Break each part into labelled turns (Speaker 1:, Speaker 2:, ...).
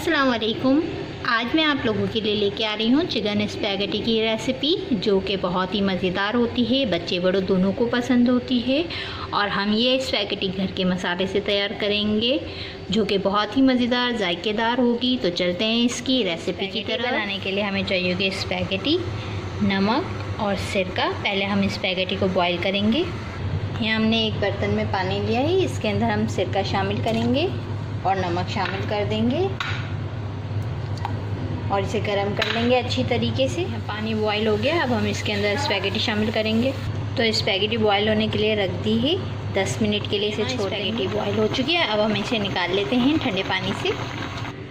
Speaker 1: अस्सलाम वालेकुम। आज मैं आप लोगों के लिए लेके आ रही हूँ चिकन स्पैगेटी की रेसिपी, जो कि बहुत ही मज़ेदार होती है, बच्चे बड़ों दोनों को पसंद होती है। और हम ये स्पैगेटी घर के मसाले से तैयार करेंगे, जो कि बहुत ही मज़ेदार जायकेदार होगी। तो चलते हैं इसकी रेसिपी की तरफ। बनाने के लिए हमें चाहिए होगी स्पैगेटी, नमक और सिरका। पहले हम स्पैगेटी को बॉईल करेंगे। यहाँ हमने एक बर्तन में पानी लिया है, इसके अंदर हम सिरका शामिल करेंगे और नमक शामिल कर देंगे और इसे गर्म कर लेंगे अच्छी तरीके से। पानी बॉईल हो गया, अब हम इसके अंदर स्पैगेटी शामिल करेंगे। तो स्पैगेटी बॉईल होने के लिए रख दी है, 10 मिनट के लिए इसे छोड़ देंगे। स्पैगेटी बॉईल हो चुकी है, अब हम इसे निकाल लेते हैं ठंडे पानी से।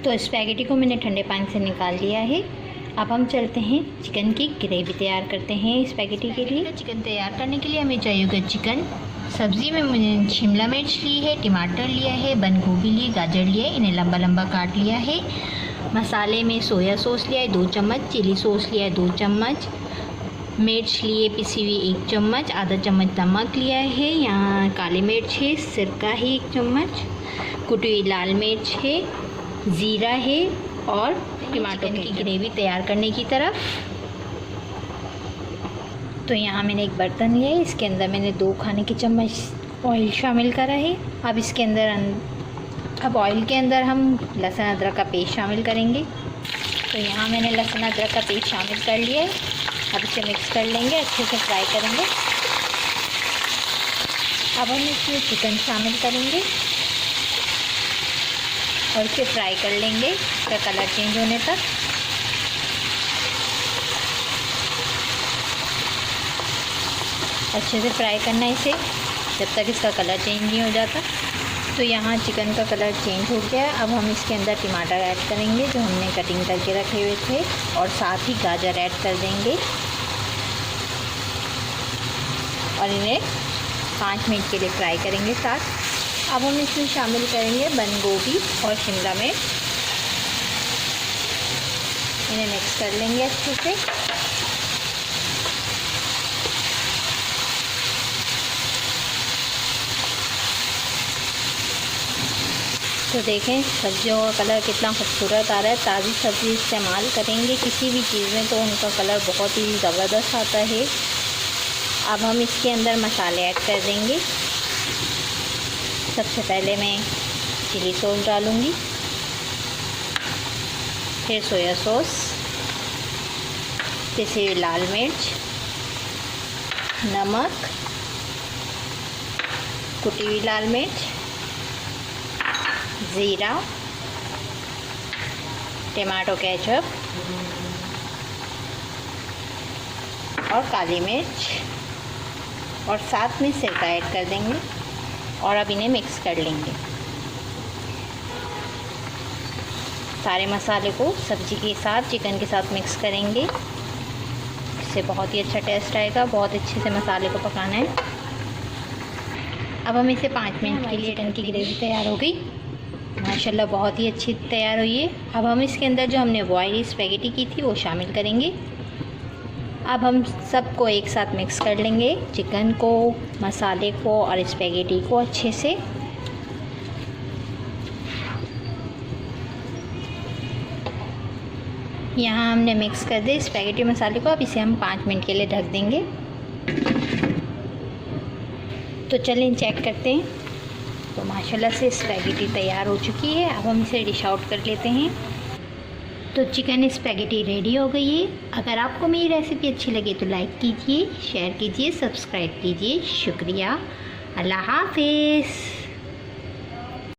Speaker 1: तो स्पैगेटी को मैंने ठंडे पानी से निकाल लिया है। अब हम चलते हैं चिकन की ग्रेवी तैयार करते हैं स्पैगेटी के लिए। चिकन तैयार करने के लिए हमें चाहिए होगा चिकन। सब्ज़ी में मैंने शिमला मिर्च ली है, टमाटर लिया है, बंद गोभी ली, गाजर लिया है, इन्हें लंबा लंबा काट लिया है। मसाले में सोया सॉस लिया है 2 चम्मच, चिली सॉस लिया है 2 चम्मच, मिर्च लिए पिसी हुई 1 चम्मच, आधा चम्मच नमक लिया है, यहाँ काली मिर्च है, सिरका है 1 चम्मच, कुटी हुई लाल मिर्च है, ज़ीरा है और टमाटर की ग्रेवी तैयार करने की तरफ। तो यहाँ मैंने एक बर्तन लिया है, इसके अंदर मैंने 2 खाने के चम्मच ऑयल शामिल करा है। अब इसके अंदर ऑयल के अंदर हम लहसुन अदरक का पेस्ट शामिल करेंगे। तो यहाँ मैंने लहसुन अदरक का पेस्ट शामिल कर लिया है। अब इसे मिक्स कर लेंगे, अच्छे से फ्राई करेंगे। अब हम इसमें चिकन शामिल करेंगे और इसे फ्राई कर लेंगे इसका कलर चेंज होने तक। अच्छे से फ्राई करना है इसे जब तक इसका कलर चेंज नहीं हो जाता। तो यहाँ चिकन का कलर चेंज हो गया है। अब हम इसके अंदर टमाटर ऐड करेंगे जो हमने कटिंग करके रखे हुए थे, और साथ ही गाजर ऐड कर देंगे और इन्हें 5 मिनट के लिए फ्राई करेंगे साथ। अब हम इसमें शामिल करेंगे बंद गोभी और शिमला मिर्च, इन्हें मिक्स कर लेंगे अच्छे से। तो देखें सब्जियों का कलर कितना खूबसूरत आ रहा है। ताज़ी सब्ज़ी इस्तेमाल करेंगे किसी भी चीज़ में तो उनका कलर बहुत ही ज़बरदस्त आता है। अब हम इसके अंदर मसाले ऐड कर देंगे। सबसे पहले मैं चिली सॉस डालूँगी, फिर सोया सॉस, पिसी हुई लाल मिर्च, नमक, कुटी हुई लाल मिर्च, ज़ीरा, टमाटो केचप और काली मिर्च, और साथ में सिरका ऐड कर देंगे और अब इन्हें मिक्स कर लेंगे। सारे मसाले को सब्ज़ी के साथ चिकन के साथ मिक्स करेंगे, इससे बहुत ही अच्छा टेस्ट आएगा। बहुत अच्छे से मसाले को पकाना है। अब हम इसे 5 मिनट के लिए चिकन की ग्रेवी तैयार हो गई, माशाल्लाह बहुत ही अच्छी तैयार हुई है। अब हम इसके अंदर जो हमने बॉयल स्पैगेटी की थी वो शामिल करेंगे। अब हम सबको एक साथ मिक्स कर लेंगे, चिकन को, मसाले को और स्पैगेटी को अच्छे से। यहाँ हमने मिक्स कर दिए स्पैगेटी मसाले को। अब इसे हम 5 मिनट के लिए ढक देंगे। तो चलें चेक करते हैं। तो माशाल्लाह से स्पैगेटी तैयार हो चुकी है। अब हम इसे डिश आउट कर लेते हैं। तो चिकन स्पैगेटी रेडी हो गई है। अगर आपको मेरी रेसिपी अच्छी लगे तो लाइक कीजिए, शेयर कीजिए, सब्सक्राइब कीजिए। शुक्रिया। अल्लाह हाफिज़।